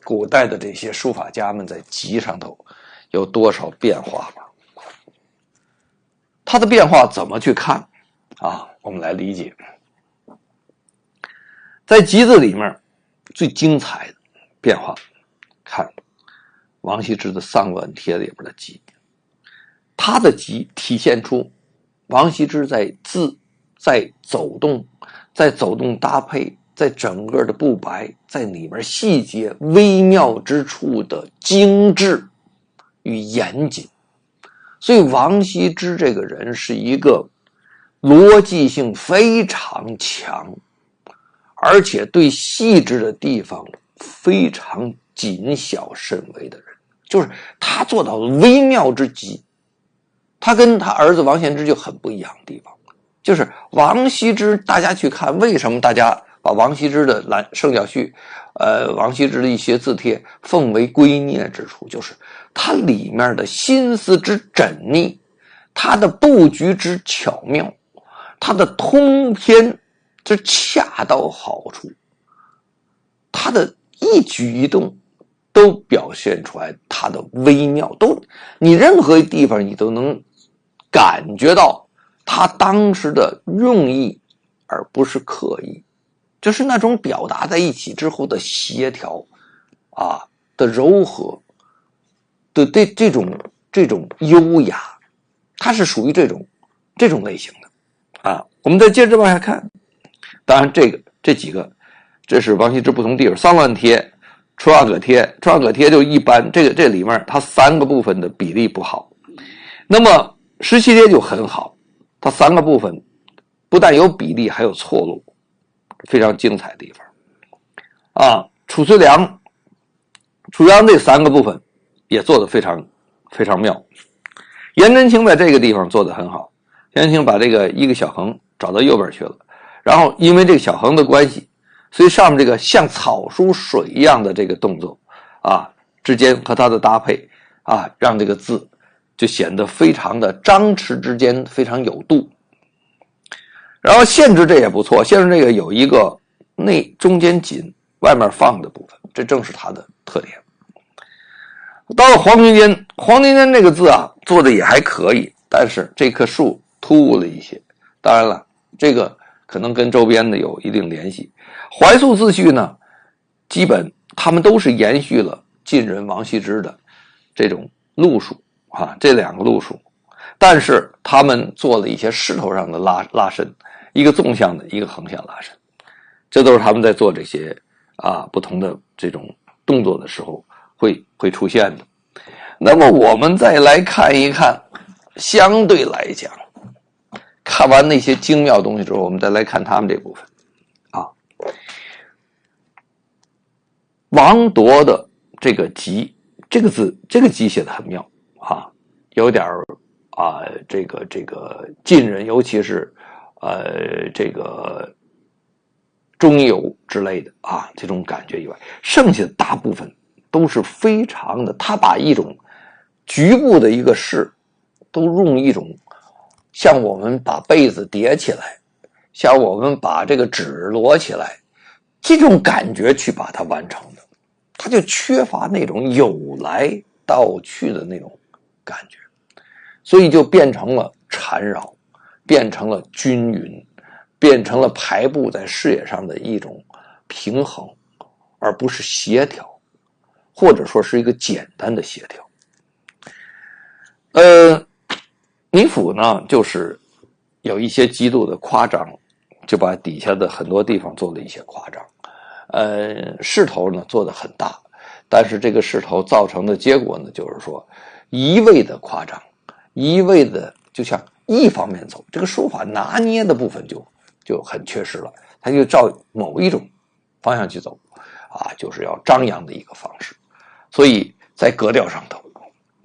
古代的这些书法家们在集上头有多少变化吧。它的变化怎么去看我们来理解。在集字里面最精彩的变化，看王羲之的《丧乱帖》里边的集，他的集体现出王羲之在字、在走动搭配，在整个的布白，在里面细节微妙之处的精致与严谨。所以王羲之这个人是一个逻辑性非常强，而且对细致的地方非常谨小慎微的人，就是他做到了微妙之极。他跟他儿子王献之就很不一样的地方，就是王羲之，大家去看为什么大家把王羲之的圣教序王羲之的一些字帖奉为圭臬之处，就是它里面的心思之缜密，它的布局之巧妙，它的通篇之恰到好处，它的一举一动都表现出来它的微妙，你任何地方你都能感觉到他当时的用意，而不是刻意，就是那种表达在一起之后的协调的柔和的这种优雅，它是属于这种类型的我们再接着往下看。当然这几个，这是王羲之不同地方。丧乱帖、春花葛帖就一般，这里面它三个部分的比例不好。那么17帖就很好，它三个部分不但有比例，还有错落，非常精彩的地方褚遂良这三个部分也做得非常非常妙。颜真卿在这个地方做得很好，颜真卿把这个一个小横找到右边去了，然后因为这个小横的关系，所以上面这个像草书水一样的这个动作之间和它的搭配让这个字就显得非常的张弛之间非常有度。然后限制这也不错，限制这个有一个中间紧外面放的部分，这正是它的特点。到了黄庭坚这个字做的也还可以，但是这棵树突兀了一些，当然了这个可能跟周边的有一定联系。怀素自序呢，基本他们都是延续了晋人王羲之的这种路数这两个路数，但是他们做了一些势头上的拉伸，一个纵向的，一个横向拉伸，这都是他们在做这些不同的这种动作的时候会出现的。那么我们再来看一看，相对来讲，看完那些精妙东西之后，我们再来看他们这部分王铎的这个集，这个字这个集写的很妙有点这个晋人，尤其是这个中游之类的这种感觉以外，剩下的大部分都是非常的，他把一种局部的一个事都用一种像我们把被子叠起来，像我们把这个纸摞起来这种感觉去把它完成的，它就缺乏那种有来道去的那种感觉，所以就变成了缠绕，变成了均匀，变成了排布在视野上的一种平衡，而不是协调，或者说是一个简单的协调。倪府呢，就是有一些极度的夸张，就把底下的很多地方做了一些夸张。势头呢做得很大，但是这个势头造成的结果呢，就是说一味的夸张，一味的就像一方面走，这个书法拿捏的部分就很缺失了，他就照某一种方向去走就是要张扬的一个方式，所以在格调上头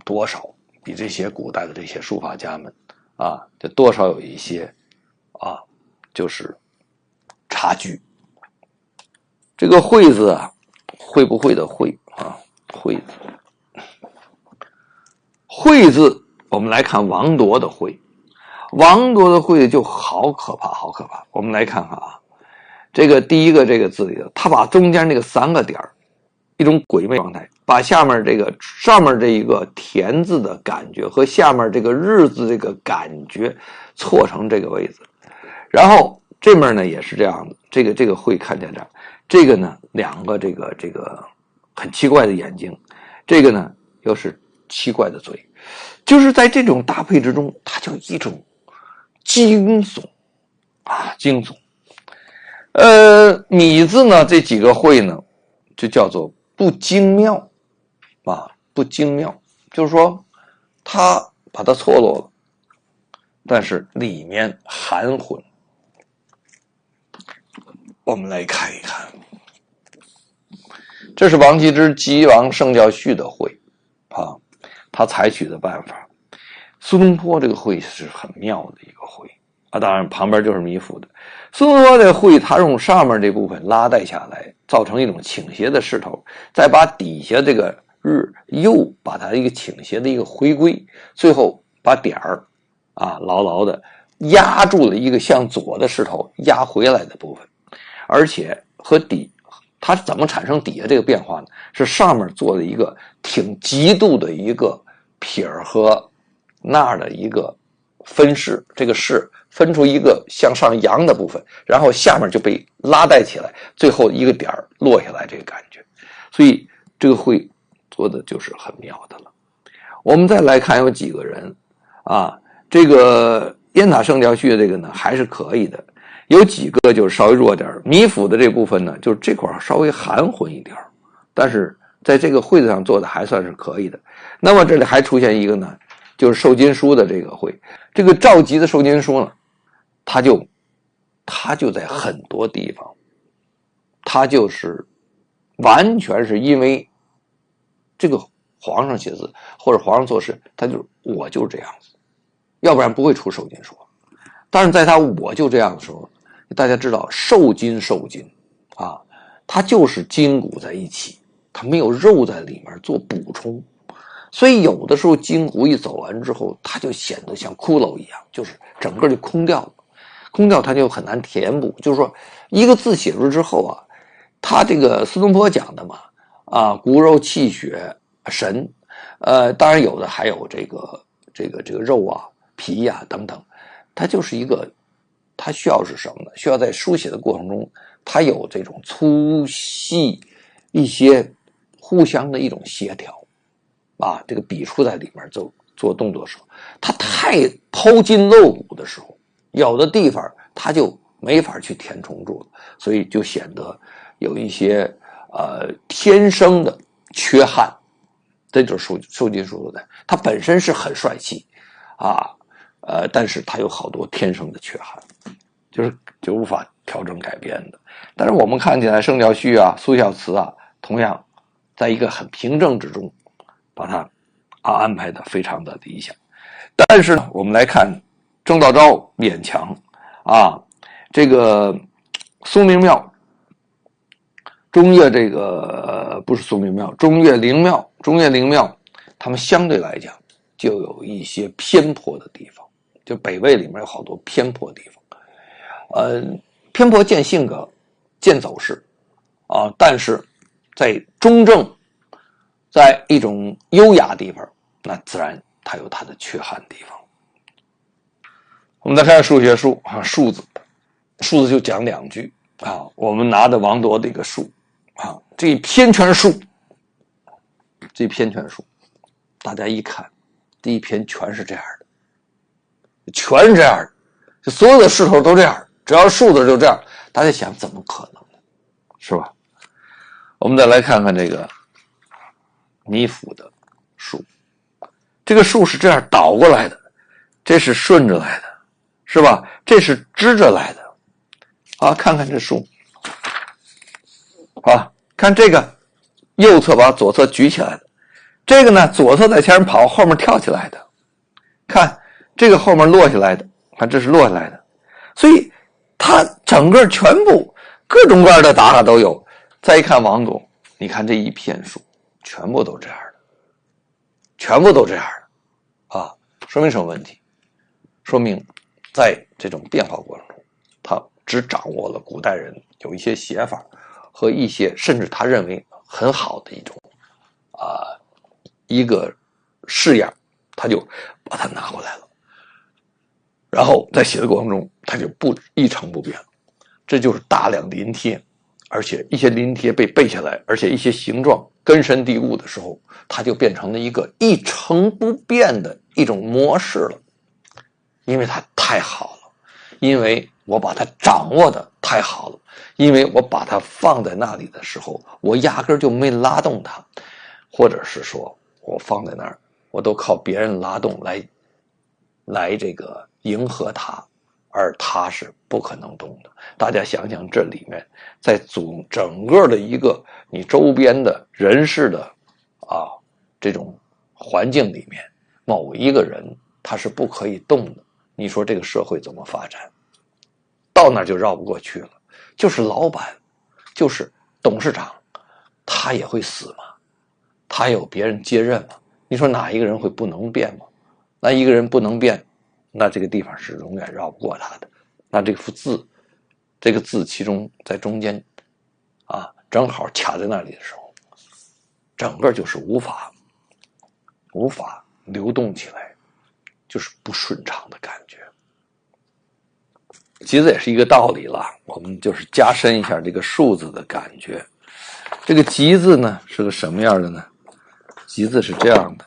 多少比这些古代的这些书法家们就多少有一些就是差距。这个会字会不会的会会字，会字我们来看王铎的会。王铎的会就好可怕，好可怕。我们来看看啊，这个第一个这个字里头，他把中间这个3个点一种鬼魅状态，把下面这个上面这一个田字的感觉和下面这个日字这个感觉错成这个位置，然后这面呢也是这样的，这个会看见这样，这个呢2个这个很奇怪的眼睛，这个呢又是奇怪的嘴，就是在这种搭配之中，它就一种惊悚啊，惊悚。米字呢这几个会呢就叫做不精妙啊，不精妙，就是说它把它错落了，但是里面含混。我们来看一看，这是王羲之吉王圣教序的会啊，他采取的办法。苏东坡这个会是很妙的一个会啊，当然旁边就是米府的。苏东坡这个会，他用上面这部分拉带下来，造成一种倾斜的势头，再把底下这个日又把它一个倾斜的一个回归，最后把点儿啊牢牢的压住了一个向左的势头压回来的部分，而且和底它怎么产生底下这个变化呢？是上面做了一个挺极度的一个撇和那儿的一个分式，这个式分出一个向上扬的部分，然后下面就被拉带起来，最后一个点落下来，这个感觉。所以这个会做的就是很妙的了。我们再来看有几个人啊，这个雁塔圣教序的这个呢还是可以的，有几个就是稍微弱点，米府的这部分呢就是这块稍微含混一点，但是在这个会子上做的还算是可以的。那么这里还出现一个呢，就是授金书的这个会，这个赵佶的授金书呢，他就在很多地方，他就是完全是因为这个皇上写字或者皇上做事，我就这样子，要不然不会出授金书。但是在他我就这样的时候，大家知道授金啊，它就是筋骨在一起，它没有肉在里面做补充，所以有的时候筋骨一走完之后，它就显得像骷髅一样，就是整个就空掉了，空掉它就很难填补。就是说一个字写出之后啊，他这个苏东坡讲的嘛，啊，骨肉气血神，当然有的还有这个肉啊皮啊等等，它就是一个，它需要是什么呢？需要在书写的过程中，它有这种粗细一些互相的一种协调啊，这个笔触在里面做动作的时候，它太抛筋漏骨的时候，有的地方它就没法去填充住了，所以就显得有一些天生的缺憾。这就是授金书的，它本身是很帅气啊，但是它有好多天生的缺憾，就无法调整改变的。但是我们看起来圣教序啊、苏孝慈啊，同样在一个很平正之中，把它安排的非常的理想。但是呢，我们来看郑道昭勉强啊，这个苏明庙、中岳这个不是苏明庙，中岳灵庙，他们相对来讲就有一些偏颇的地方，就北魏里面有好多偏颇的地方，偏颇见性格、见走势啊，但是在中正，在一种优雅地方，那自然它有它的缺憾的地方。我们再看数学书啊，数字就讲2句啊，我们拿的王铎这个数啊，这一篇全数，大家一看，第一篇全是这样的，全是这样的，就所有的势头都这样，只要数字就这样，大家想怎么可能，是吧？我们再来看看这个米府的数，这个数是这样倒过来的，这是顺着来的，是吧？这是支着来的啊，看看这数啊，看这个右侧把左侧举起来的，这个呢左侧在前面跑，后面跳起来的，看这个后面落下来的，看这是落下来的，所以它整个全部各种各样的打法都有。再一看王铎，你看这一片数全部都这样的，全部都这样的啊，说明什么问题？说明在这种变化过程中，他只掌握了古代人有一些写法和一些甚至他认为很好的一个式样，他就把它拿过来了，然后在写的过程中他就一成不变了。这就是大量临贴，而且一些临贴被背下来，而且一些形状根深蒂固的时候，它就变成了一个一成不变的一种模式了。因为它太好了，因为我把它掌握的太好了，因为我把它放在那里的时候，我压根就没拉动它，或者是说我放在那儿，我都靠别人拉动来这个迎合它，而它是不可能动的。大家想想，这里面在整个的一个你周边的人事的这种环境里面，某一个人他是不可以动的。你说这个社会怎么发展？到那儿就绕不过去了。就是老板，就是董事长，他也会死吗？他有别人接任吗？你说哪一个人会不能变吗？那一个人不能变，那这个地方是永远绕不过他的。那这个字其中在中间正好卡在那里的时候，整个就是无法流动起来，就是不顺畅的感觉。集字也是一个道理了，我们就是加深一下这个数字的感觉。这个集字呢是个什么样的呢？集字是这样的，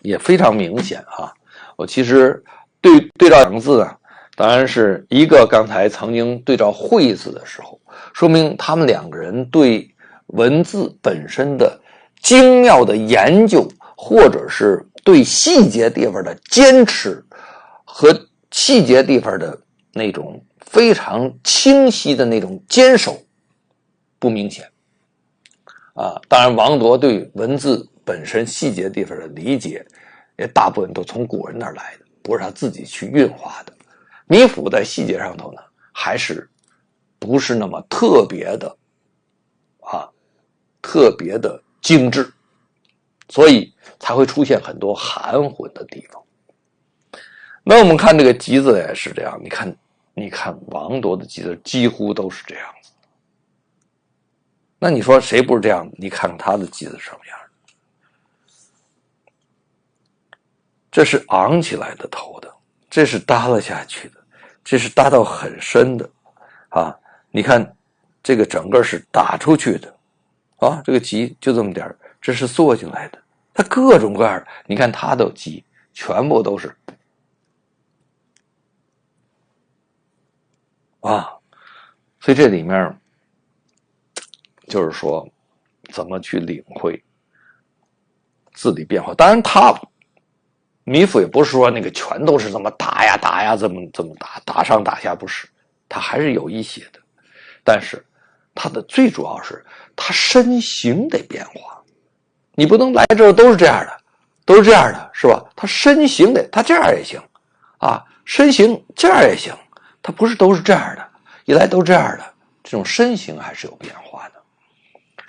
也非常明显啊。我其实对照两个字当然是一个刚才曾经对照会字的时候，说明他们两个人对文字本身的精妙的研究，或者是对细节地方的坚持和细节地方的那种非常清晰的那种坚守不明显当然王铎对文字本身细节地方的理解也大部分都从古人那儿来的，不是他自己去运化的。米芾在细节上头呢还是不是那么特别的精致，所以才会出现很多含混的地方。那我们看这个集字也是这样，你看王铎的集字几乎都是这样子。那你说谁不是这样？你看看他的集字什么样？这是昂起来的头的，这是耷拉下去的，这是耷到很深的你看这个整个是打出去的这个集就这么点，这是缩进来的，它各种各样的。你看它的集全部都是所以这里面就是说怎么去领会字里变化。当然米芾也不是说那个全都是这么打呀这么打上打下，不是，他还是有一些的。但是他的最主要是他身形得变化，你不能来这儿都是这样的是吧？他身形他这样也行身形这样也行，他不是都是这样的，一来都这样的，这种身形还是有变化的。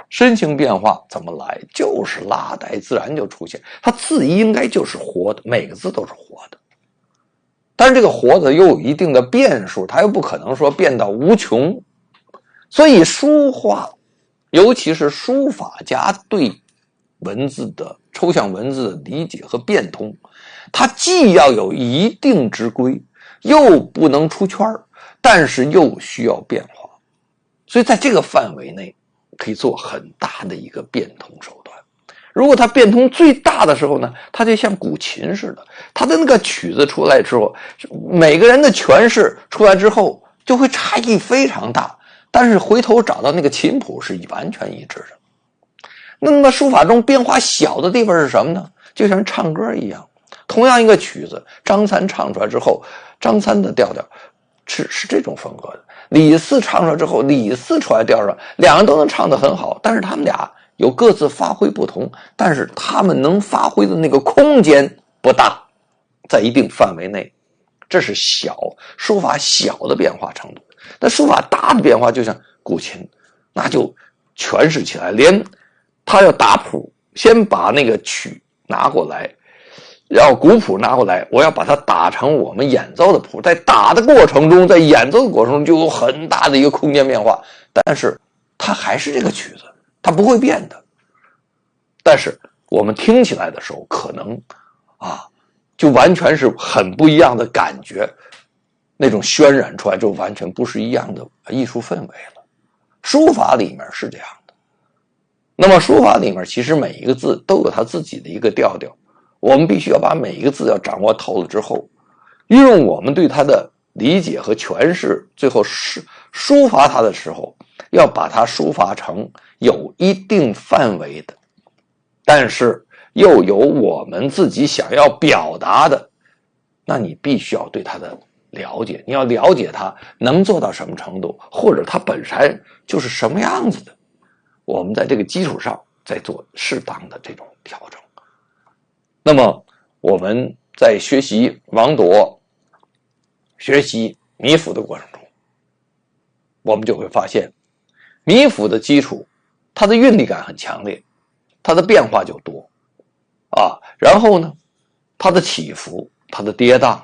身形变化怎么来？就是拉带自然就出现，它字应该就是活的，每个字都是活的。但是这个活的又有一定的变数，它又不可能说变到无穷。所以书画，尤其是书法家对文字的抽象文字的理解和变通，它既要有一定之规，又不能出圈，但是又需要变化。所以在这个范围内可以做很大的一个变通手段。如果它变通最大的时候呢，它就像古琴似的，它的那个曲子出来之后，每个人的诠释出来之后就会差异非常大，但是回头找到那个琴谱是完全一致的。那么书法中变化小的地方是什么呢？就像唱歌一样，同样一个曲子，张三唱出来之后，张三的调调是这种风格的，李四唱出来之后，李四出来调上，两人都能唱得很好，但是他们俩有各自发挥不同，但是他们能发挥的那个空间不大，在一定范围内，这是书法小的变化程度。但书法大的变化就像古琴，那就诠释起来，连他要打谱，先把那个曲拿过来，要古谱拿过来，我要把它打成我们演奏的谱，在打的过程中，在演奏的过程中就有很大的一个空间变化，但是它还是这个曲子，它不会变的。但是我们听起来的时候，可能就完全是很不一样的感觉，那种渲染出来就完全不是一样的艺术氛围了。书法里面是这样的，那么书法里面其实每一个字都有它自己的一个调调，我们必须要把每一个字要掌握透了之后，运用我们对它的理解和诠释，最后抒发它的时候，要把它抒发成有一定范围的，但是又有我们自己想要表达的，那你必须要对它的了解，你要了解它能做到什么程度，或者它本身就是什么样子的，我们在这个基础上再做适当的这种调整。那么我们在学习王铎、学习米芾的过程中，我们就会发现米芾的基础，它的韵律感很强烈，它的变化就多然后呢，它的起伏，它的跌宕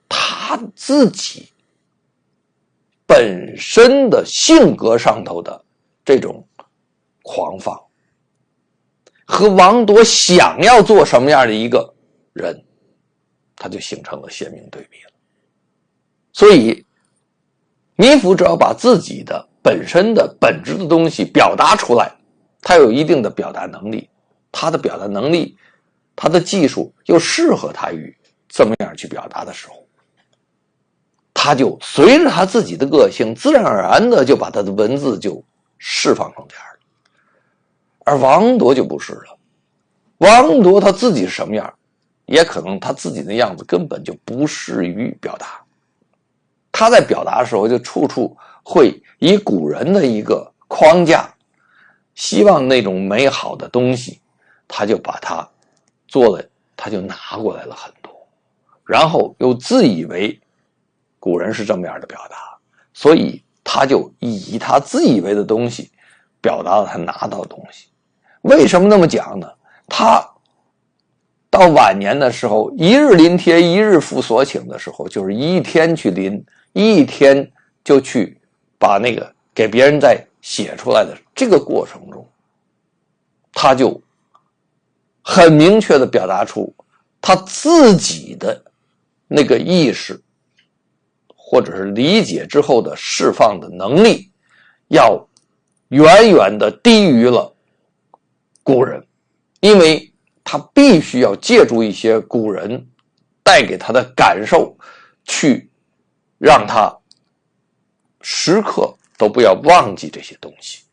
他自己本身的性格上头的这种狂放，和王铎想要做什么样的一个人，他就形成了鲜明对比了。所以米芾只要把自己的本身的本质的东西表达出来，他有一定的表达能力，他的表达能力，他的技术又适合他于这么样去表达的时候，他就随着他自己的个性，自然而然的就把他的文字就释放成这样了。而王铎就不是了，王铎他自己是什么样，也可能他自己的样子根本就不适于表达。他在表达的时候就处处会以古人的一个框架，希望那种美好的东西，他就把它做了，他就拿过来了很多，然后又自以为古人是这么样的表达，所以他就以他自以为的东西表达了他拿到的东西。为什么那么讲呢？他到晚年的时候，一日临帖一日复所请的时候，就是一天去临，一天就去把那个给别人再写出来的这个过程中，他就很明确的表达出他自己的那个意识或者是理解之后的释放的能力，要远远的低于了古人，因为他必须要借助一些古人带给他的感受，去让他时刻都不要忘记这些东西，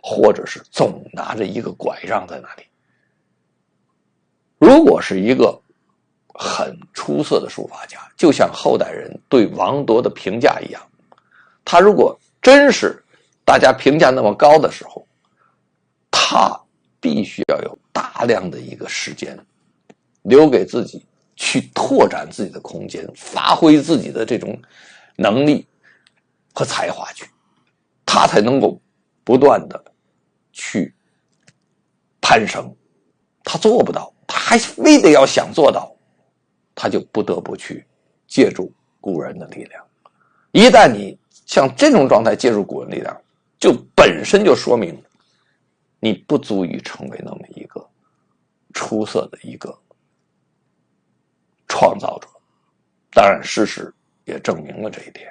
或者是总拿着一个拐杖在那里。如果是一个很出色的书法家，就像后代人对王铎的评价一样，他如果真是大家评价那么高的时候，他必须要有大量的一个时间留给自己去拓展自己的空间，发挥自己的这种能力和才华去，他才能够不断的去攀升。他做不到，他还非得要想做到，他就不得不去借助古人的力量。一旦你像这种状态借助古人力量，就本身就说明你不足以成为那么一个出色的一个创造者。当然事实也证明了这一点。